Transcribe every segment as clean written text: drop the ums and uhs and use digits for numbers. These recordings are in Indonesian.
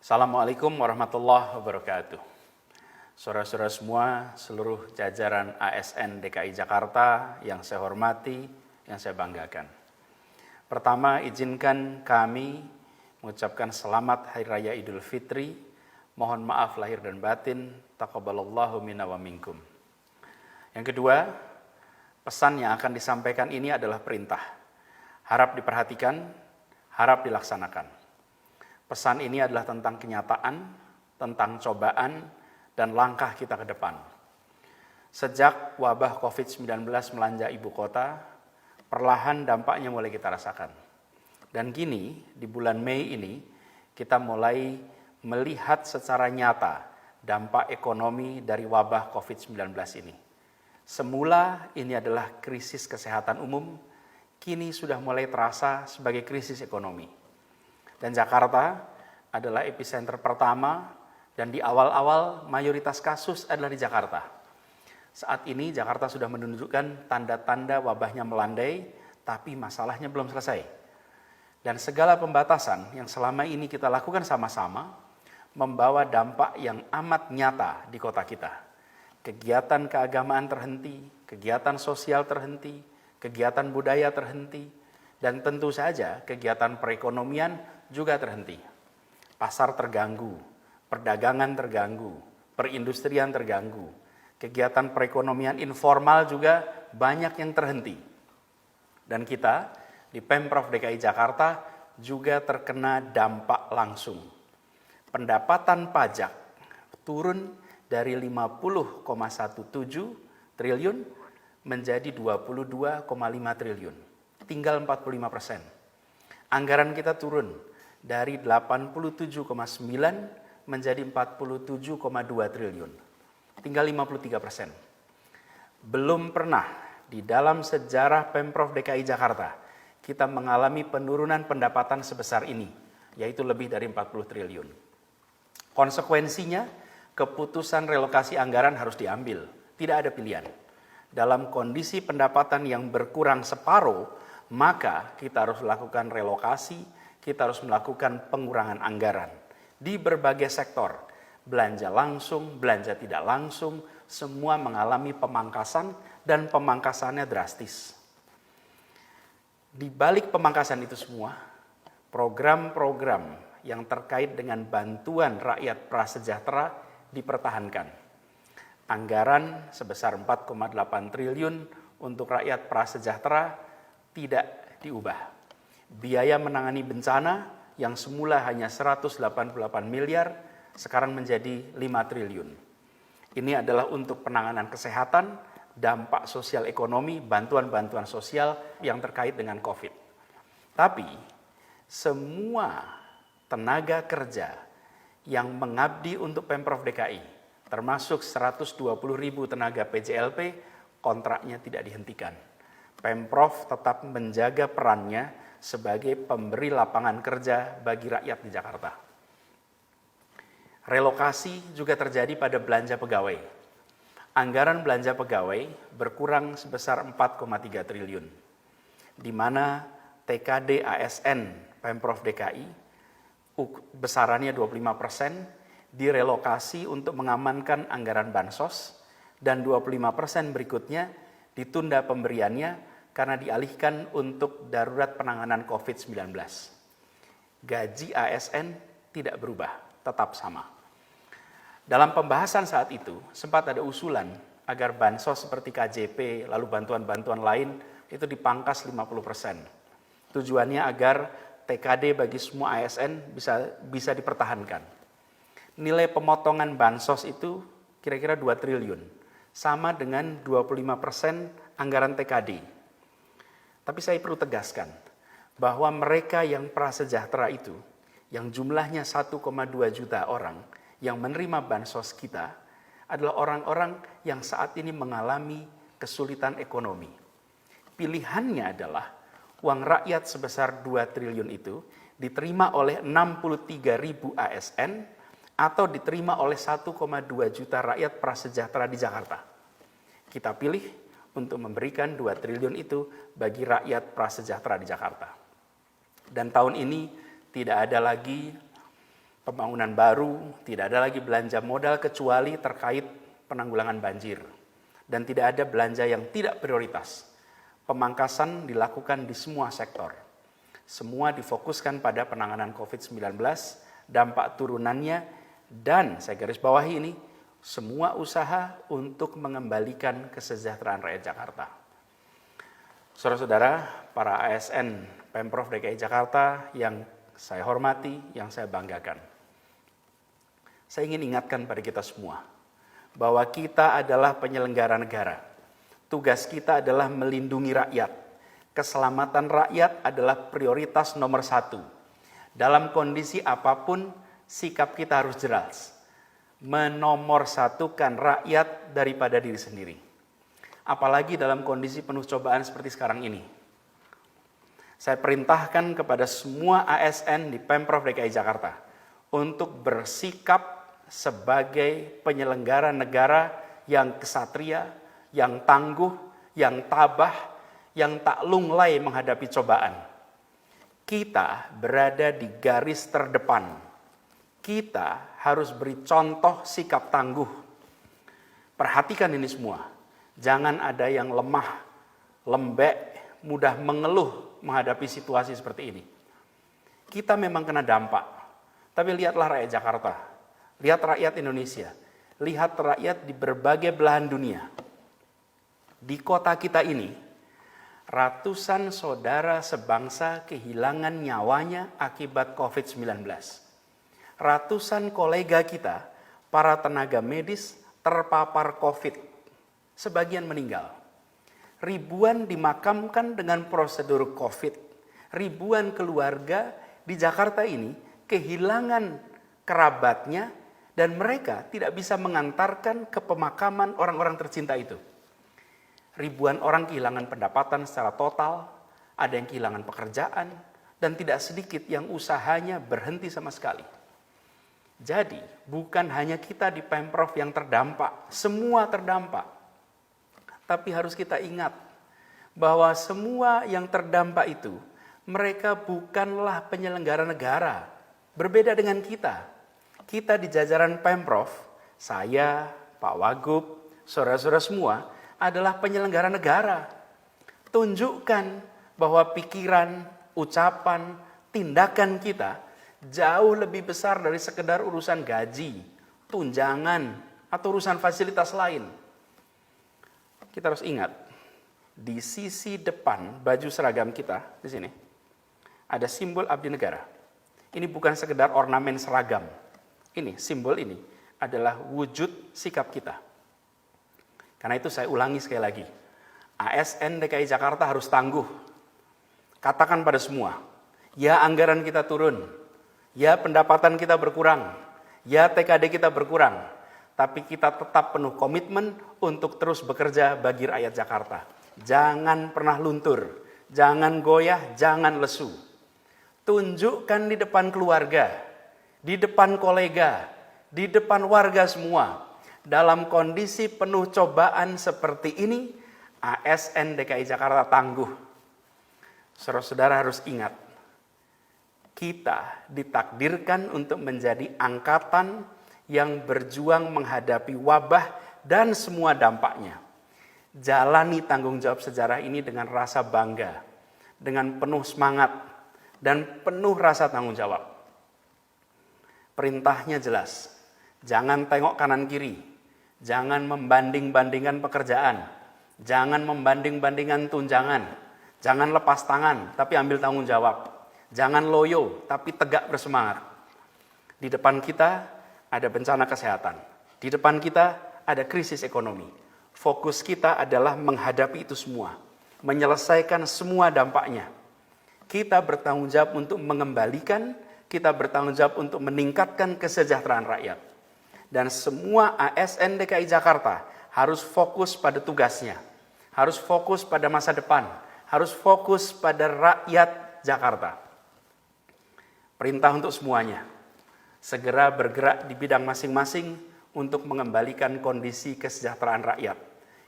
Assalamualaikum warahmatullahi wabarakatuh. Saudara-saudara semua, seluruh jajaran ASN DKI Jakarta yang saya hormati, yang saya banggakan. Pertama, izinkan kami mengucapkan selamat Hari Raya Idul Fitri. Mohon maaf lahir dan batin. Taqabbalallahu minna wa minkum. Yang kedua, pesan yang akan disampaikan ini adalah perintah. Harap diperhatikan, harap dilaksanakan. Pesan ini adalah tentang kenyataan, tentang cobaan, dan langkah kita ke depan. Sejak wabah COVID-19 melanda ibu kota, perlahan dampaknya mulai kita rasakan. Dan kini, di bulan Mei ini, kita mulai melihat secara nyata dampak ekonomi dari wabah COVID-19 ini. Semula ini adalah krisis kesehatan umum, kini sudah mulai terasa sebagai krisis ekonomi. Dan Jakarta adalah epicenter pertama dan di awal-awal mayoritas kasus adalah di Jakarta. Saat ini Jakarta sudah menunjukkan tanda-tanda wabahnya melandai, tapi masalahnya belum selesai. Dan segala pembatasan yang selama ini kita lakukan sama-sama membawa dampak yang amat nyata di kota kita. Kegiatan keagamaan terhenti, kegiatan sosial terhenti, kegiatan budaya terhenti, dan tentu saja kegiatan perekonomian juga terhenti. Pasar terganggu, perdagangan terganggu, perindustrian terganggu, kegiatan perekonomian informal juga banyak yang terhenti. Dan kita di Pemprov DKI Jakarta juga terkena dampak langsung. Pendapatan pajak turun dari 50,17 triliun menjadi 22,5 triliun. Tinggal 45%. Anggaran kita turun dari 87,9 menjadi 47,2 triliun. Tinggal 53%. Belum pernah di dalam sejarah Pemprov DKI Jakarta kita mengalami penurunan pendapatan sebesar ini, yaitu lebih dari 40 triliun. Konsekuensinya, keputusan relokasi anggaran harus diambil. Tidak ada pilihan. Dalam kondisi pendapatan yang berkurang separuh, maka kita harus melakukan relokasi, kita harus melakukan pengurangan anggaran di berbagai sektor. Belanja langsung, belanja tidak langsung, semua mengalami pemangkasan dan pemangkasannya drastis. Di balik pemangkasan itu semua, program-program yang terkait dengan bantuan rakyat prasejahtera dipertahankan. Anggaran sebesar 4,8 triliun untuk rakyat prasejahtera tidak diubah. Biaya menangani bencana yang semula hanya 188 miliar, sekarang menjadi 5 triliun. Ini adalah untuk penanganan kesehatan, dampak sosial ekonomi, bantuan-bantuan sosial yang terkait dengan COVID. Tapi, semua tenaga kerja yang mengabdi untuk Pemprov DKI, termasuk 120.000 tenaga PJLP, kontraknya tidak dihentikan. Pemprov tetap menjaga perannya sebagai pemberi lapangan kerja bagi rakyat di Jakarta. Relokasi juga terjadi pada belanja pegawai. Anggaran belanja pegawai berkurang sebesar 4,3 triliun, di mana TKD ASN Pemprov DKI besarannya 25% direlokasi untuk mengamankan anggaran bansos, dan 25% berikutnya ditunda pemberiannya karena dialihkan untuk darurat penanganan COVID-19. Gaji ASN tidak berubah, tetap sama. Dalam pembahasan saat itu, sempat ada usulan agar bansos seperti KJP, lalu bantuan-bantuan lain, itu dipangkas 50%. Tujuannya agar TKD bagi semua ASN bisa dipertahankan. Nilai pemotongan bansos itu kira-kira 2 triliun, sama dengan 25% anggaran TKD. Tapi saya perlu tegaskan bahwa mereka yang prasejahtera itu, yang jumlahnya 1,2 juta orang yang menerima bansos kita, adalah orang-orang yang saat ini mengalami kesulitan ekonomi. Pilihannya adalah uang rakyat sebesar 2 triliun itu diterima oleh 63.000 ASN atau diterima oleh 1,2 juta rakyat prasejahtera di Jakarta. Kita pilih untuk memberikan 2 triliun itu bagi rakyat prasejahtera di Jakarta. Dan tahun ini tidak ada lagi pembangunan baru, tidak ada lagi belanja modal kecuali terkait penanggulangan banjir. Dan tidak ada belanja yang tidak prioritas. Pemangkasan dilakukan di semua sektor. Semua difokuskan pada penanganan COVID-19, dampak turunannya, dan saya garis bawahi ini, semua usaha untuk mengembalikan kesejahteraan rakyat Jakarta. Saudara-saudara, para ASN Pemprov DKI Jakarta yang saya hormati, yang saya banggakan. Saya ingin ingatkan pada kita semua, bahwa kita adalah penyelenggara negara. Tugas kita adalah melindungi rakyat. Keselamatan rakyat adalah prioritas nomor 1. Dalam kondisi apapun, sikap kita harus jelas. Menomorsatukan rakyat daripada diri sendiri. Apalagi dalam kondisi penuh cobaan seperti sekarang ini. Saya perintahkan kepada semua ASN di Pemprov DKI Jakarta untuk bersikap sebagai penyelenggara negara yang kesatria, yang tangguh, yang tabah, yang tak lunglai menghadapi cobaan. Kita berada di garis terdepan. Kita harus beri contoh sikap tangguh. Perhatikan ini semua. Jangan ada yang lemah, lembek, mudah mengeluh menghadapi situasi seperti ini. Kita memang kena dampak. Tapi lihatlah rakyat Jakarta. Lihat rakyat Indonesia, lihat rakyat di berbagai belahan dunia. Di kota kita ini, ratusan saudara sebangsa kehilangan nyawanya akibat COVID-19. Ratusan kolega kita, para tenaga medis terpapar COVID, sebagian meninggal. Ribuan dimakamkan dengan prosedur COVID. Ribuan keluarga di Jakarta ini kehilangan kerabatnya, dan mereka tidak bisa mengantarkan ke pemakaman orang-orang tercinta itu. Ribuan orang kehilangan pendapatan secara total, ada yang kehilangan pekerjaan, dan tidak sedikit yang usahanya berhenti sama sekali. Jadi, bukan hanya kita di Pemprov yang terdampak, semua terdampak. Tapi harus kita ingat bahwa semua yang terdampak itu, mereka bukanlah penyelenggara negara. Berbeda dengan kita. Kita di jajaran Pemprov, saya, Pak Wagub, saudara-saudara semua adalah penyelenggara negara. Tunjukkan bahwa pikiran, ucapan, tindakan kita jauh lebih besar dari sekedar urusan gaji, tunjangan, atau urusan fasilitas lain. Kita harus ingat, di sisi depan baju seragam kita, di sini, ada simbol abdi negara. Ini bukan sekedar ornamen seragam. Ini, simbol ini adalah wujud sikap kita. Karena itu saya ulangi sekali lagi. ASN DKI Jakarta harus tangguh. Katakan pada semua, ya anggaran kita turun, ya pendapatan kita berkurang, ya TKD kita berkurang, tapi kita tetap penuh komitmen untuk terus bekerja bagi rakyat Jakarta. Jangan pernah luntur, jangan goyah, jangan lesu. Tunjukkan di depan keluarga, di depan kolega, di depan warga semua. Dalam kondisi penuh cobaan seperti ini, ASN DKI Jakarta tangguh. Saudara-saudara harus ingat, kita ditakdirkan untuk menjadi angkatan yang berjuang menghadapi wabah dan semua dampaknya. Jalani tanggung jawab sejarah ini dengan rasa bangga, dengan penuh semangat, dan penuh rasa tanggung jawab. Perintahnya jelas, jangan tengok kanan kiri, jangan membanding-bandingkan pekerjaan, jangan membanding-bandingkan tunjangan, jangan lepas tangan tapi ambil tanggung jawab, jangan loyo tapi tegak bersemangat. Di depan kita ada bencana kesehatan, di depan kita ada krisis ekonomi. Fokus kita adalah menghadapi itu semua, menyelesaikan semua dampaknya. Kita bertanggung jawab untuk mengembalikan, kita bertanggung jawab untuk meningkatkan kesejahteraan rakyat. Dan semua ASN DKI Jakarta harus fokus pada tugasnya, harus fokus pada masa depan, harus fokus pada rakyat Jakarta. Perintah untuk semuanya, segera bergerak di bidang masing-masing untuk mengembalikan kondisi kesejahteraan rakyat.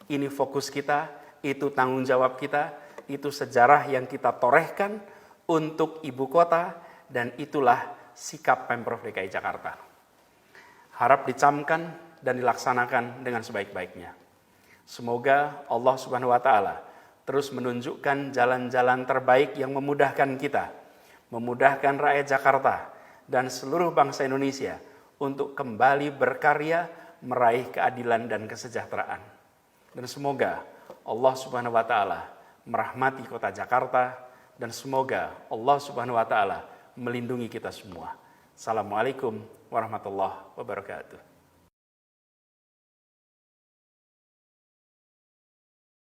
Ini fokus kita, itu tanggung jawab kita, itu sejarah yang kita torehkan untuk ibu kota, dan itulah sikap Pemprov DKI Jakarta. Harap dicamkan dan dilaksanakan dengan sebaik-baiknya. Semoga Allah Subhanahu wa Ta'ala terus menunjukkan jalan-jalan terbaik yang memudahkan kita, memudahkan rakyat Jakarta dan seluruh bangsa Indonesia untuk kembali berkarya meraih keadilan dan kesejahteraan. Dan semoga Allah Subhanahu wa Ta'ala merahmati kota Jakarta dan semoga Allah Subhanahu wa Ta'ala melindungi kita semua. Assalamualaikum warahmatullahi wabarakatuh.